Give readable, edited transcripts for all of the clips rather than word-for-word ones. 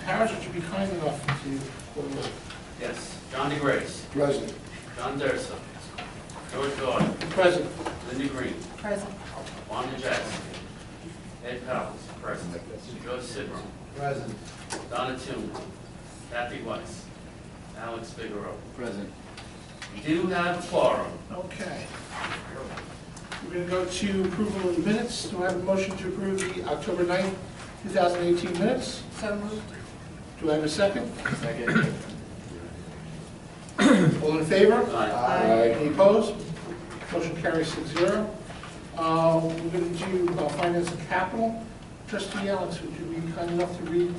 Powers, would you be kind enough to call the roll? Yes. John DeGrace. Present. John Durso. George Gordon. Present. Linda Green. Present. Wanda Jackson. Ed Powers. Present. George Sidrum. Present. Donna Toon. Kathy Weiss. Alex Figueroa. Present. We do have a quorum. Okay. We're going to go to approval of the minutes. Do I have a motion to approve the October 9th, 2018 minutes? So moved. Do I have a second? Second. All in favor? Aye. Any opposed? Motion carries 6-0. We're going to do finance and capital. Trustee Alex, would you be kind enough to read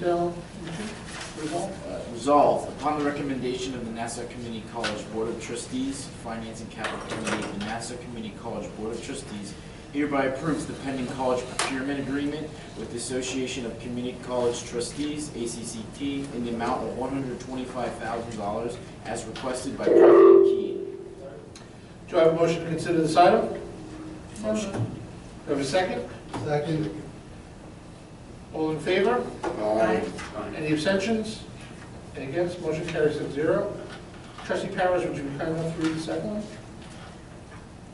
result? Resolved, upon the recommendation of the Nassau Community College Board of Trustees, Finance and Capital Committee, the Nassau Community College Board of Trustees hereby approves the pending college procurement agreement with the Association of Community College Trustees, ACCT, in the amount of $125,000 as requested by President Keene. Do I have a motion to consider this item? So moved. Do I have a second? Second. All in favor? Aye. Any abstentions? Any against? Motion carries 6-0. Trustee Powers, would you be kind enough to read the second one?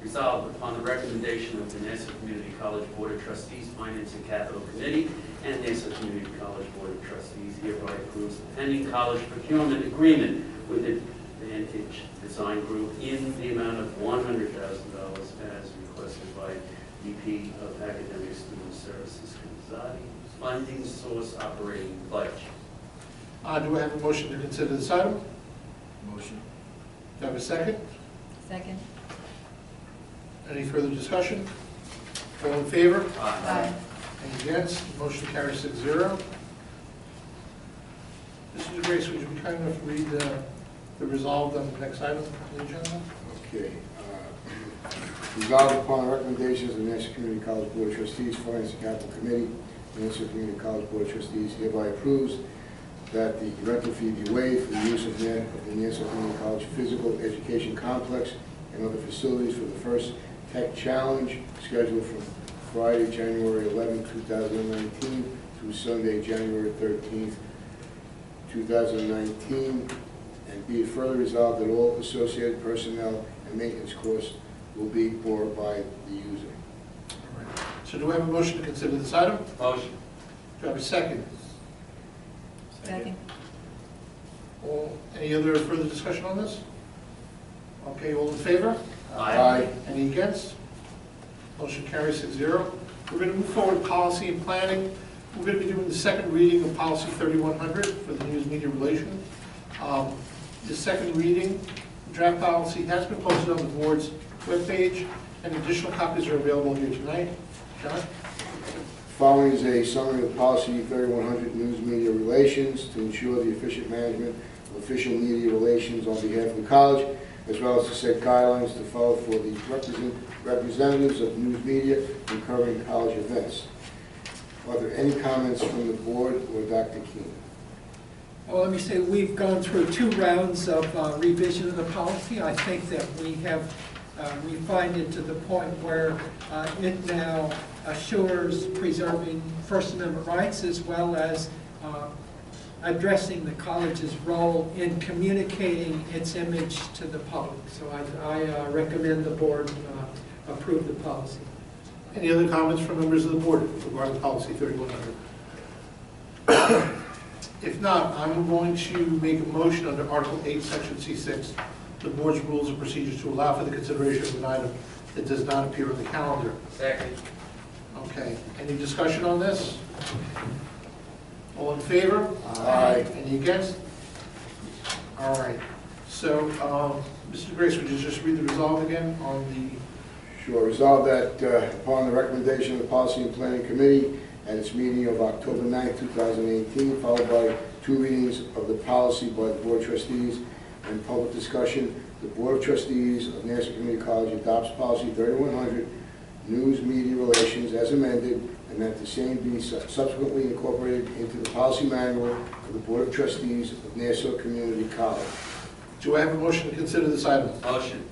Resolved upon the recommendation of the Nassau Community College Board of Trustees, Finance and Capital Committee, and Nassau Community College Board of Trustees hereby approves the pending college procurement agreement with Advantage Design Group in the amount of $100,000 as requested by VP of Academic Student Services Kazadi, funding source operating pledge. Do I have a motion to consider this item? Motion. Do I have a second? Second. Any further discussion? All in favor? Aye. Any against? Motion carries 6-0. Mr. DeGrace, would you be kind enough to read the resolved on the next item on the agenda? Okay. Resolved upon the recommendations of the Nassau Community College Board of Trustees, Finance and Capital Committee, the Nassau Community College Board of Trustees hereby approves that the rental fee be waived for the use of the Nassau Community College Physical Education Complex and other facilities for the first Tech Challenge scheduled from Friday, January 11, 2019 through Sunday, January 13, 2019, and be it further resolved that all associated personnel and maintenance costs will be borne by the user. All right. So do I have a motion to consider this item? Motion. Do I have a second? Second. Any other further discussion on this? Okay, all in favor? Aye. Any against? Motion carries 6-0. We're going to move forward policy and planning. We're going to be doing the second reading of policy 3100 for the news media relations. The second reading, draft policy has been posted on the board's webpage, and additional copies are available here tonight. John? Following is a summary of policy 3100 news media relations to ensure the efficient management of official media relations on behalf of the college, as well as to set guidelines to follow for the representatives of news media in covering college events. Are there any comments from the board or Dr. Keene? Well, let me say we've gone through 2 rounds of revision of the policy. I think that we have refined it to the point where it now assures preserving First Amendment rights as well as addressing the college's role in communicating its image to the public. So I recommend the board approve the policy. Any other comments from members of the board regarding policy 3100? If not, I'm going to make a motion under Article 8, Section C6, the board's rules and procedures to allow for the consideration of an item that does not appear on the calendar. Second. Okay, any discussion on this? All in favor? Aye. Any against? All right, so, Mr. Grace, would you just read the resolve again on the... Sure. Resolved that upon the recommendation of the Policy and Planning Committee at its meeting of October 9, 2018, followed by 2 readings of the policy by the Board of Trustees and public discussion, the Board of Trustees of Nassau Community College adopts Policy 3100, News Media Relations, as amended, and that the same be subsequently incorporated into the policy manual of the Board of Trustees of Nassau Community College. Do I have a motion to consider this item? Motion.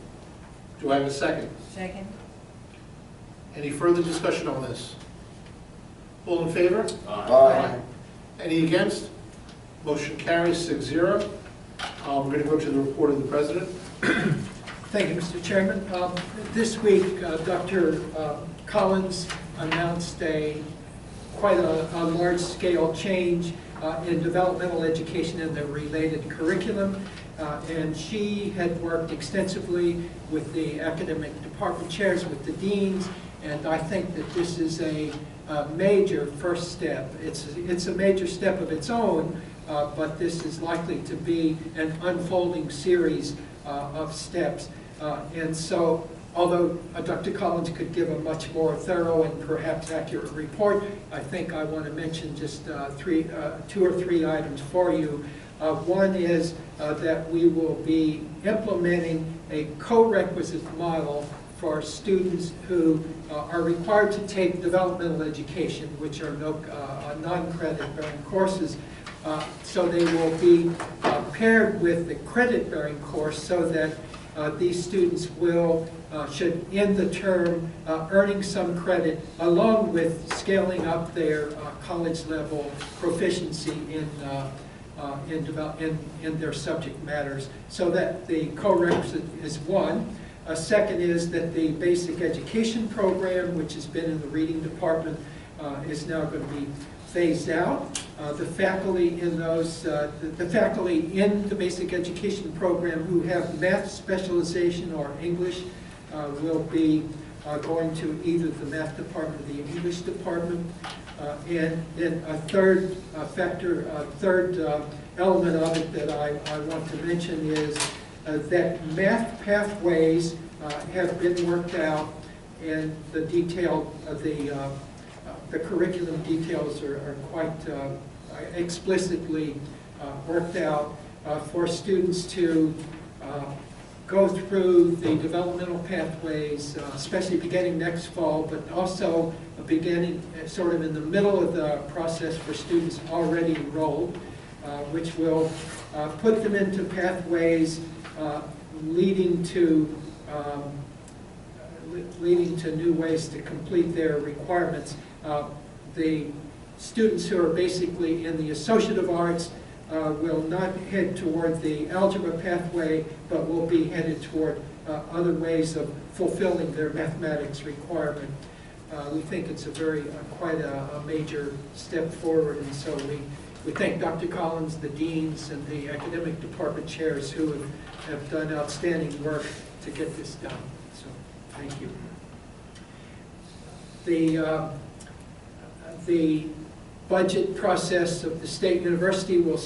Do I have a second? Second. Any further discussion on this? All in favor? Aye. Any against? Motion carries 6-0. We're going to go to the report of the president. Thank you, Mr. Chairman. This week, Dr. Collins announced quite a large-scale change in developmental education and the related curriculum. And she had worked extensively with the academic department chairs, with the deans, and I think that this is a major first step. It's a major step of its own, but this is likely to be an unfolding series of steps. And so, although Dr. Collins could give a much more thorough and perhaps accurate report, I think I want to mention just 2 or 3 items for you. One is that we will be implementing a co-requisite model for students who are required to take developmental education, which are non-credit bearing courses. So they will be paired with the credit-bearing course so that these students should end the term earning some credit along with scaling up their college-level proficiency in their subject matters. So that the co-requisite is one. Second is that the basic education program, which has been in the reading department, is now going to be phased out. The faculty in the basic education program who have math specialization or English will be going to either the math department or the English department. And then a third element of it that I want to mention is that math pathways have been worked out, and the detail of the curriculum details are quite explicitly worked out for students to go through the developmental pathways, especially beginning next fall, but also beginning sort of in the middle of the process for students already enrolled, which will put them into pathways leading to new ways to complete their requirements. The students who are basically in the associative arts will not head toward the algebra pathway, but will be headed toward other ways of fulfilling their mathematics requirement. We think it's quite a major step forward, and so we thank Dr. Collins, the deans, and the academic department chairs who have done outstanding work to get this done. So, thank you. The budget process of the state university will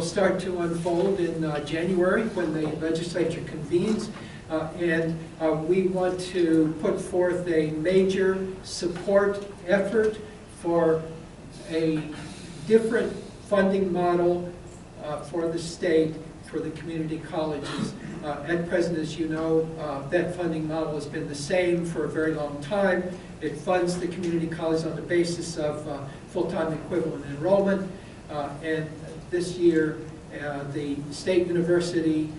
start to unfold in January when the legislature convenes, and we want to put forth a major support effort for a different funding model for the state, for the community colleges. At present, as you know, that funding model has been the same for a very long time. It funds the community college on the basis of full-time equivalent enrollment. And this year, the state university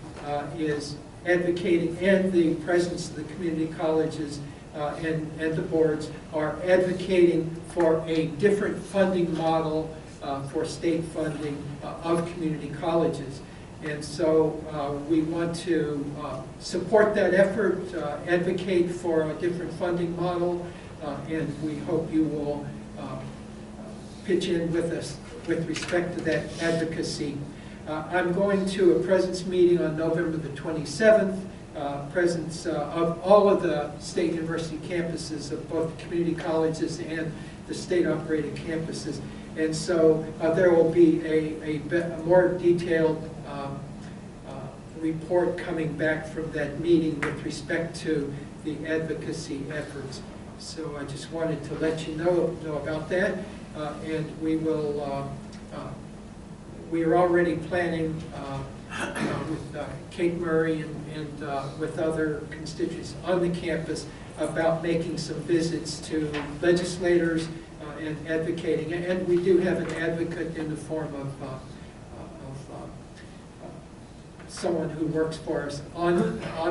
is advocating, and the presidents of the community colleges and the boards are advocating for a different funding model for state funding of community colleges. And so we want to support that effort, advocate for a different funding model, and we hope you will pitch in with us with respect to that advocacy. I'm going to a president's meeting on November the 27th, presidents of all of the state university campuses of both community colleges and the state-operated campuses. And so there will be a more detailed report coming back from that meeting with respect to the advocacy efforts. So I just wanted to let you know about that, and we are already planning with Kate Murray and with other constituents on the campus about making some visits to legislators and advocating. And we do have an advocate in the form of someone who works for us on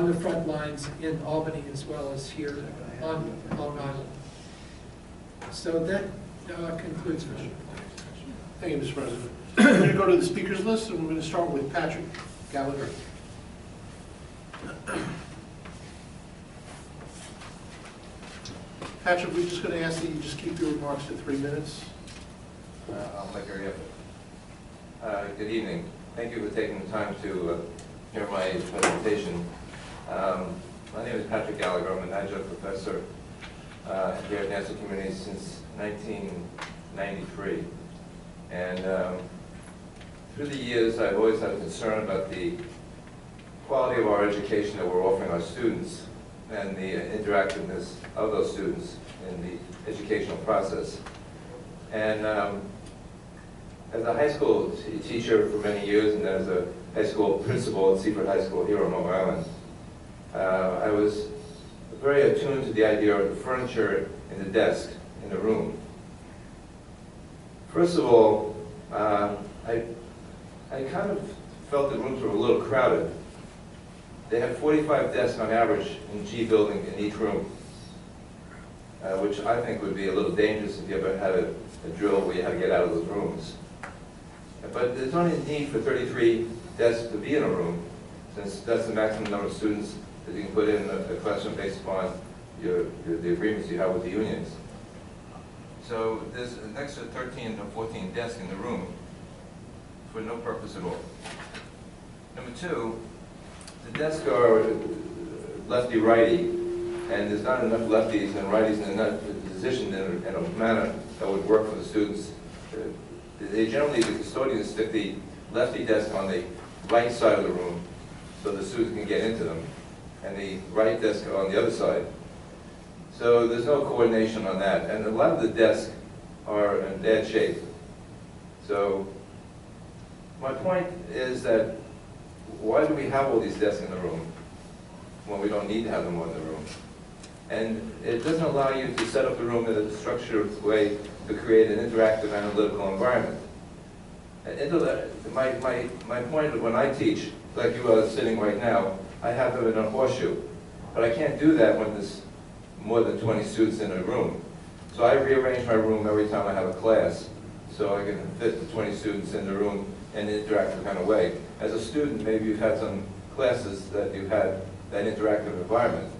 the front lines in Albany as well as here on Long Island. So that concludes my report. Thank you, Mr. President. We're going to go to the speakers list, and we're going to start with Patrick Gallagher. Patrick, we're just going to ask that you just keep your remarks to 3 minutes. I'll make every effort. Good evening. Thank you for taking the time to hear my presentation. My name is Patrick Gallagher. I'm an adjunct professor here at Nassau Community since 1993. And through the years, I've always had a concern about the quality of our education that we're offering our students and the interactiveness of those students in the educational process. And as a high school teacher for many years, and as a high school principal at Seaford High School here on Long Island, I was very attuned to the idea of the furniture in the desk in the room. First of all, I kind of felt the rooms were a little crowded. They had 45 desks on average in G building in each room, which I think would be a little dangerous if you ever had a drill where you had to get out of those rooms. But there's only a need for 33 desks to be in a room, since that's the maximum number of students that you can put in a classroom based upon the agreements you have with the unions. So there's an extra 13 or 14 desks in the room for no purpose at all. Number two, the desks are lefty-righty, and there's not enough lefties and righties and enough positioned in a manner that would work for the students. They generally, the custodians stick the lefty desk on the right side of the room so the students can get into them, and the right desk on the other side. So there's no coordination on that, and a lot of the desks are in bad shape. So my point is that why do we have all these desks in the room when we don't need to have them in the room? And it doesn't allow you to set up the room in a structured way to create an interactive analytical environment. And my point is when I teach, like you are sitting right now, I have them in a horseshoe. But I can't do that when there's more than 20 students in a room. So I rearrange my room every time I have a class so I can fit the 20 students in the room in an interactive kind of way. As a student, maybe you've had some classes that you've had that interactive environment.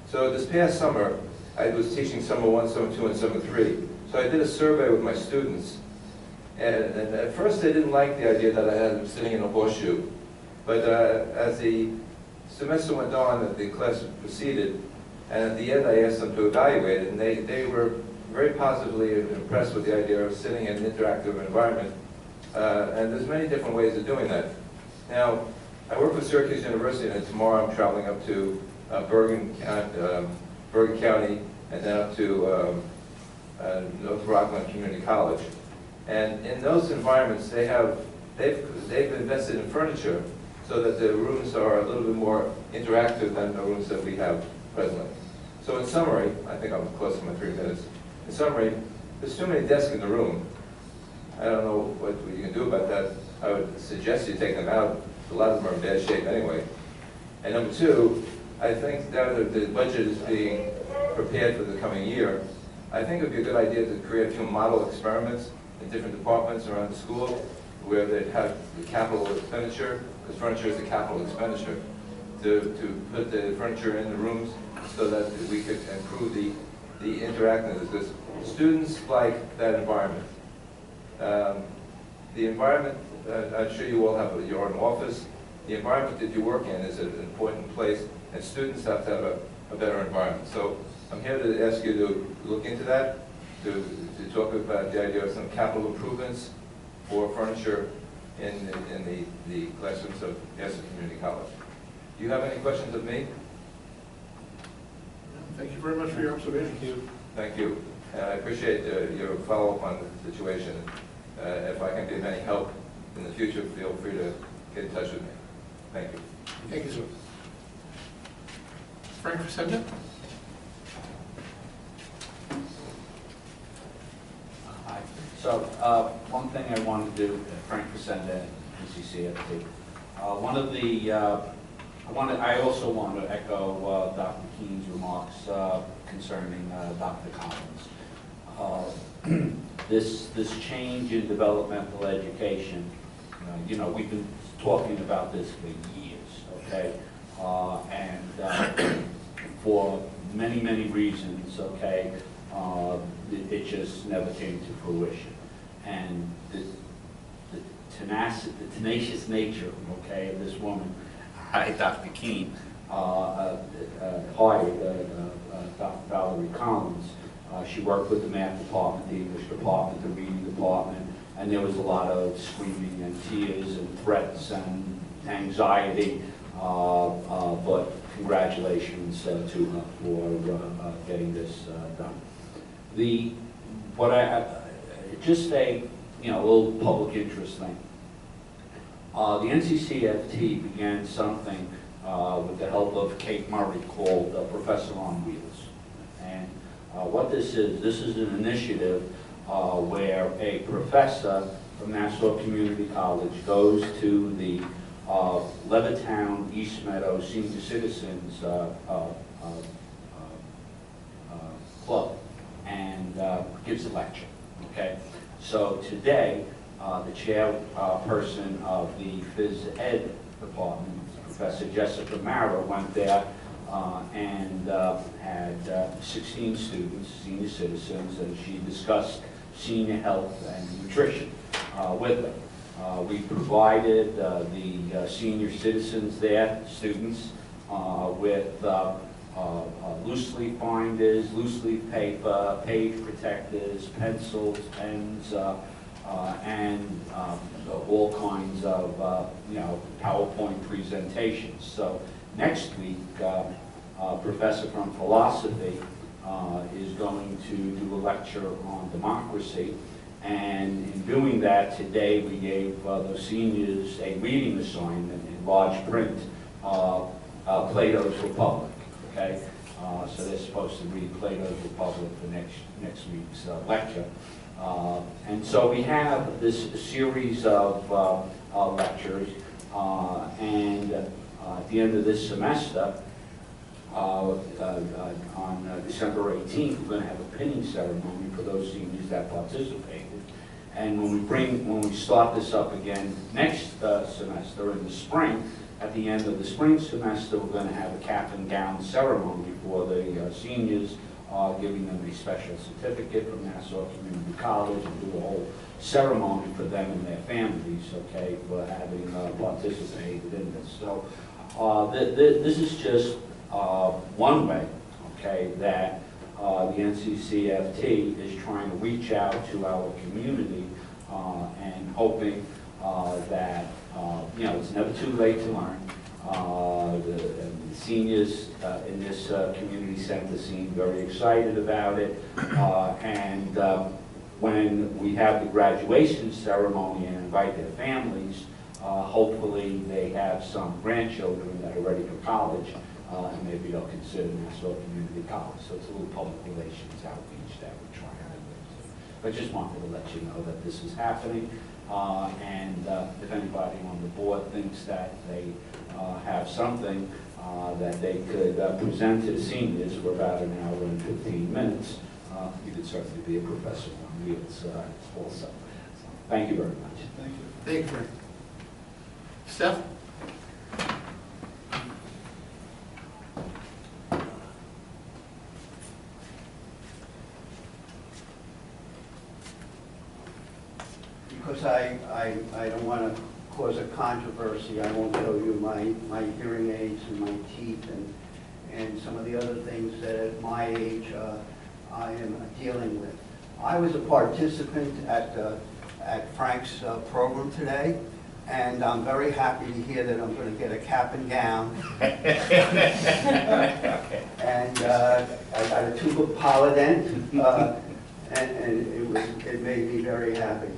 So this past summer, I was teaching summer 1, summer 2, and summer 3. So I did a survey with my students. And at first they didn't like the idea that I had them sitting in a horseshoe. But as the semester went on and the class proceeded, and at the end I asked them to evaluate it, and they were very positively impressed with the idea of sitting in an interactive environment. And there's many different ways of doing that. Now, I work with Syracuse University, and tomorrow I'm traveling up to Bergen County, and then up to North Rockland Community College. And in those environments, they've invested in furniture so that the rooms are a little bit more interactive than the rooms that we have presently. So in summary, I think I'm close to my 3 minutes. In summary, there's too many desks in the room. I don't know what you can do about that. I would suggest you take them out. A lot of them are in bad shape anyway. And number two, I think now that the budget is being prepared for the coming year, I think it would be a good idea to create a few model experiments in different departments around the school where they'd have the capital expenditure, because furniture is a capital expenditure, to put the furniture in the rooms so that we could improve the interactiveness. Because students like that environment. The environment, I'm sure you all have your own office. The environment that you work in is an important place, and students have to have a better environment. So I'm here to ask you to look into that, to talk about the idea of some capital improvements for furniture in the classrooms of Nassau Community College. Do you have any questions of me? Thank you very much for your observation. Thank you. And I appreciate your follow-up on the situation. If I can be of any help in the future, feel free to get in touch with me. Thank you. Thank you, sir. Frank Crescenda? Hi. So one thing I wanted to do, Frank Crescenda, NCCFT. One of the, I also want to echo Dr. Keene's remarks concerning Dr. Collins. this change in developmental education, you know, we've been talking about this for years, okay? For many, many reasons, okay, it just never came to fruition. And the tenacious nature, okay, of this woman, Dr. Keene, hired Dr. Valerie Collins. She worked with the math department, the English department, the reading department, and there was a lot of screaming and tears and threats and anxiety, but congratulations to her for getting this done. Just a little public interest thing. The NCCFT began something with the help of Kate Murray called Professor on Wheels. And what this is an initiative where a professor from Nassau Community College goes to the Levittown East Meadow Senior Citizens Club and gives a lecture. Okay, so today the chairperson of the Phys Ed department, Professor Jessica Mara, went there and had 16 students, senior citizens, and she discussed senior health and nutrition with them. We provided the senior citizens there, students, with loose leaf binders, loose leaf paper, page protectors, pencils, pens, and all kinds of PowerPoint presentations. So next week, a professor from philosophy is going to do a lecture on democracy. And in doing that, today we gave those seniors a reading assignment in large print, Plato's Republic. Okay, so they're supposed to read Plato's Republic for next week's lecture. And so we have this series of lectures, and at the end of this semester, on December 18th, we're going to have a pinning ceremony for those seniors that participated. And when we start this up again next semester in the spring, at the end of the spring semester, we're going to have a cap and gown ceremony for the seniors, giving them a special certificate from Nassau Community College, and do a whole ceremony for them and their families, okay, for having participated in this. So this is just one way, okay, that the NCCFT is trying to reach out to our community and hoping that it's never too late to learn. The seniors in this community center seem very excited about it, and when we have the graduation ceremony and invite their families, hopefully they have some grandchildren that are ready for college, and maybe they'll consider Nassau Community College. So it's a little public relations outreach that we're trying to do. But just wanted to let you know that this is happening, and if anybody on the board thinks that they have something that they could present to the seniors for about an hour and 15 minutes, you could certainly be a professor on wheels also. So, thank you very much. Thank you. Thank you, Frank. Steph? Because I don't want to cause a controversy, I won't show you my hearing aids and my teeth and some of the other things that at my age I am dealing with. I was a participant at Frank's program today, and I'm very happy to hear that I'm going to get a cap and gown. And I got a tube of Polident, and it made me very happy.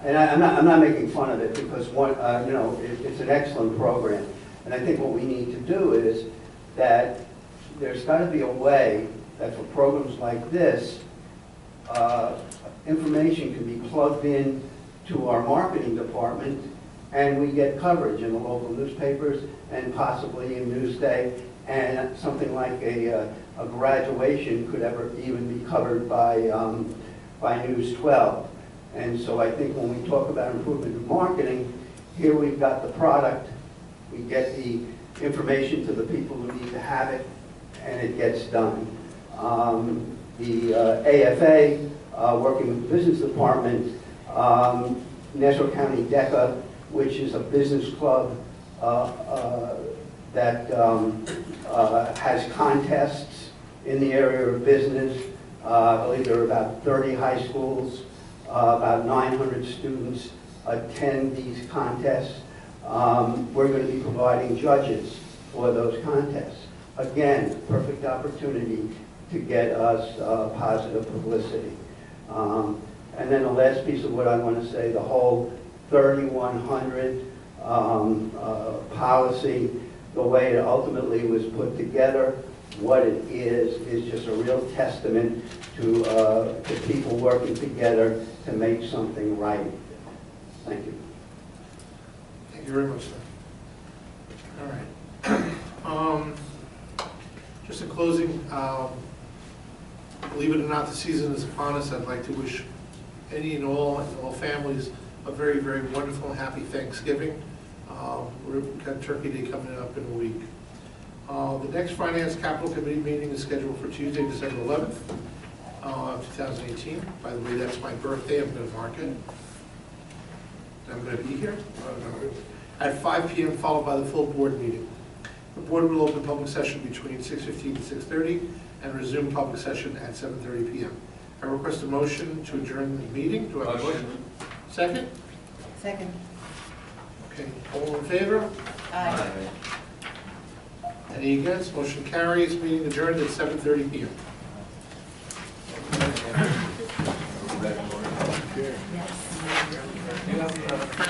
And I'm not making fun of it, because it's an excellent program. And I think what we need to do is that there's got to be a way that for programs like this, information can be plugged in to our marketing department, and we get coverage in the local newspapers and possibly in Newsday and something like a graduation could ever even be covered by News 12. And so I think when we talk about improvement in marketing, here we've got the product, we get the information to the people who need to have it, and it gets done. The AFA, working with the business department, Nassau County DECA, which is a business club that has contests in the area of business. I believe there are about 30 high schools, about 900 students attend these contests. We're going to be providing judges for those contests. Again, perfect opportunity to get us positive publicity. And then the last piece of what I want to say, the whole 3100 policy, the way it ultimately was put together, what it is just a real testament to people working together to make something right. Thank you. Thank you very much, sir. All right. Just in closing, believe it or not, the season is upon us. I'd like to wish any and all families a very, very wonderful and happy Thanksgiving. We've got Turkey Day coming up in a week. The next Finance Capital Committee meeting is scheduled for Tuesday, December 11th, 2018. By the way, that's my birthday. I'm going to mark it. I'm going to be here at 5 p.m. followed by the full board meeting. The board will open public session between 6:15 and 6:30 and resume public session at 7:30 p.m. I request a motion to adjourn the meeting. Do I have a motion? Second? Second. Okay, all in favor? Aye. Any against? Motion carries. Meeting adjourned at 7:30 p.m. Yes.